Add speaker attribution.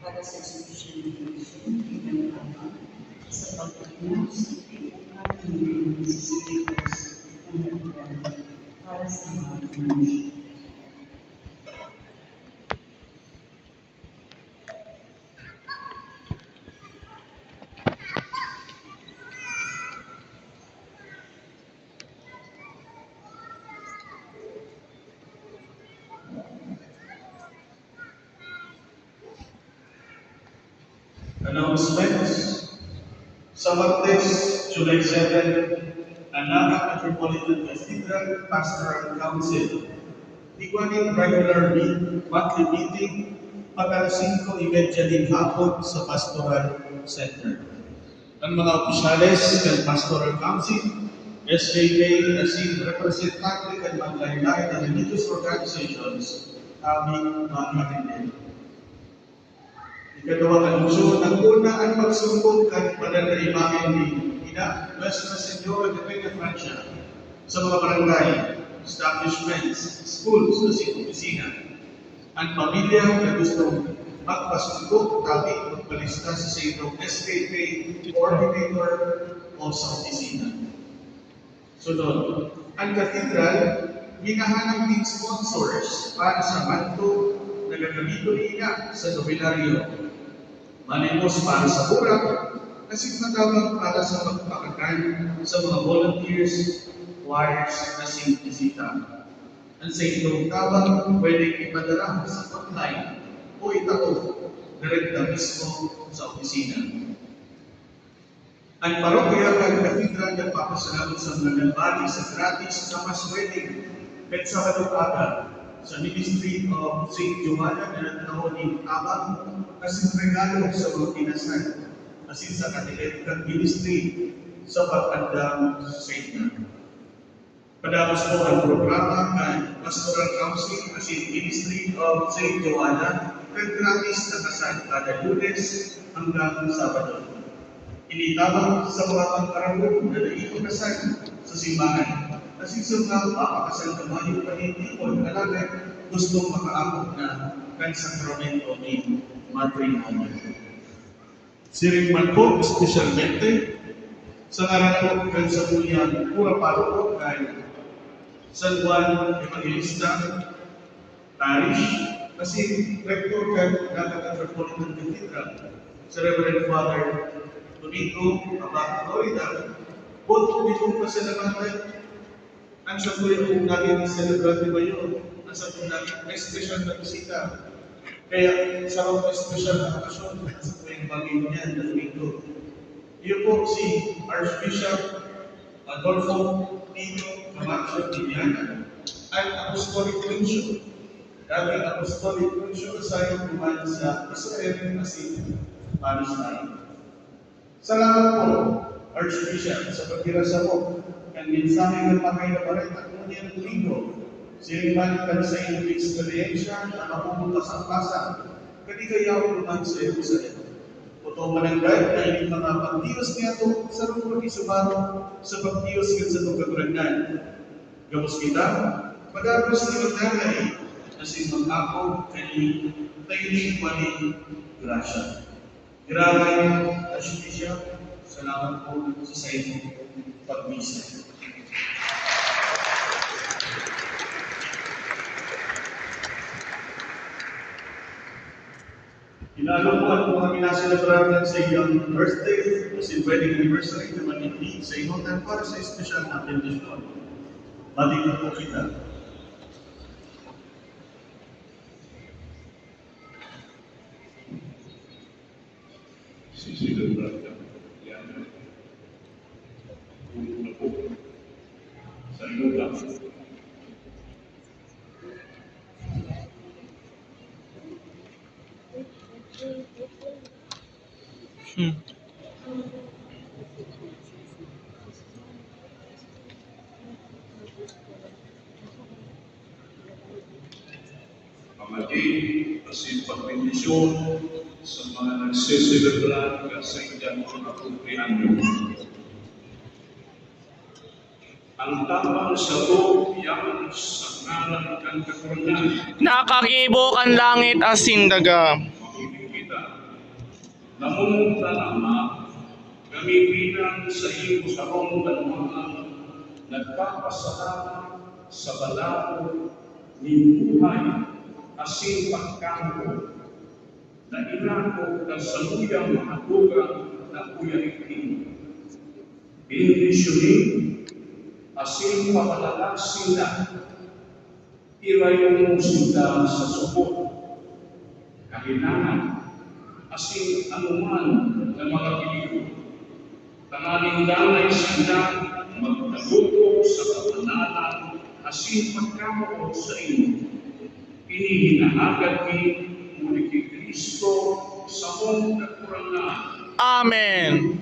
Speaker 1: para sa institusyon ng Diyos bilang Ama sa pagtulong sa pinungan ng mga Espiritus ng Nagdala para sa mga Panginoon.
Speaker 2: Announcements. Sa Martes, July 7, Anaga Metropolitan Cathedral Pastoral Council. Iguanin regular monthly meeting pag-alas 5:30 din hapon sa Pastoral Center. Ang mga opisyales ng Pastoral Council, SJK, asin representante ng mga lain-lain na religious organizations, aming mga Ikadawang anunsyo, naguna ang pagsumbong at pananaimahin ni Ina Nuestra Señora de Peña Francia sa mga barangay, establishments, schools, at opisina. Ang pamilya na gustong magpasumbong tabi magpalista sa sentong SKP coordinator o sa opisina. Sunod, ang katedral, hinahanap din sponsors para sa manto na gagamito niya sa nobenaryo. Manimos para sa burak, kasi matawag para sa magpakakan sa mga volunteers, choirs na bisita. Ang sa itong tawag, pwede ipadala sa online o itao direkta mismo sa opisina. Ang parokya ng katedral nagpapasalamat sa mga nagbali sa gratis sa mas wedding at sa Hadong-Aga sa Ministry of St. Joanna na nagtaon ni Abang kasing regalo sa mga kinasal asin sa katiletang ministry sa pag-andam sa Satan. Padapos po ang programa ng Pastoral Council asin Ministry of St. Joanna ng gratis na kasal kada Lunes hanggang Sabado. Initabang sa mga pangkarambong na naipagkasal sa simbahan kasi sa mga papakasal na mayo panitipon alaga gustong makaabot na kan sakramento ni matrimonio. Siringman po, espesyalmente, sa ngaran po kan sa Bulian, pura paroko kay San Juan Evangelista Parish, kasi rector kan ng Metropolitan Cathedral, sa Reverend Father Tonito Abad Florida, both itong pasalamatan ang sa tuloy kung natin celebrate ba yun? Ang sa tuloy natin special na bisita. Kaya sa mga special na okasyon, sa tuloy bagay niya na Domingo. Iyon po si Archbishop Adolfo Tito Camacho Tiniana at Apostolic Nuncio. Dating Apostolic Nuncio kasayang kumain sa Israel asin Palestine. Salamat po, Archbishop, sa pagkirasa mo ang mensahe ng Pangay na Baret at Ngunyan Domingo, siringman ka sa iyong eksperyensya na mapupunta sa pasang, kadigayaw naman sa Jerusalem. Oto mananggay na ining mga pagdiyos niya ito sa rupong isubaro sa pagdiyos ka sa itong kaguranan. Gamos kita, madagos ni Magdalay na si Mag-ako kani tayong maling grasya. Grabe, Archbishop, salamat po sa iyong pag-misa. Inaalungkuhan po kami naselebrar sa iyong birthday o si wedding anniversary na manipid sa iyong para sa espesyal na bendisyon. Batiin po kita.
Speaker 3: Sisilebrar ka. Yan. Ulo na po. Sa iyong lang. Pamati, asin pagbendisyon sa mga nagsisilebrar sa inyong mga kumpiyanyo. Ang tambang sa to, yan sa ngalan kang kakurangan.
Speaker 4: Nakakibok ang langit asin daga.
Speaker 3: Makinig kita. Namunta Ama, kami bilang sa iyo sa rong dalumaan, nagpapasalamat sa balaod ni buhay asin pagkampo na inako ng saluyang mahadugang na uyarikin. Bendisyonin asin pamalalasin na irayo mo sila sa subok, kahinangan, asin anuman na mga piligro. Tangaling danay sila magtaguto sa kapanalan asin pagkamuot sa inyo. Inihinahagad ni muli kay Kristo sa mong kakurangan.
Speaker 4: Amen.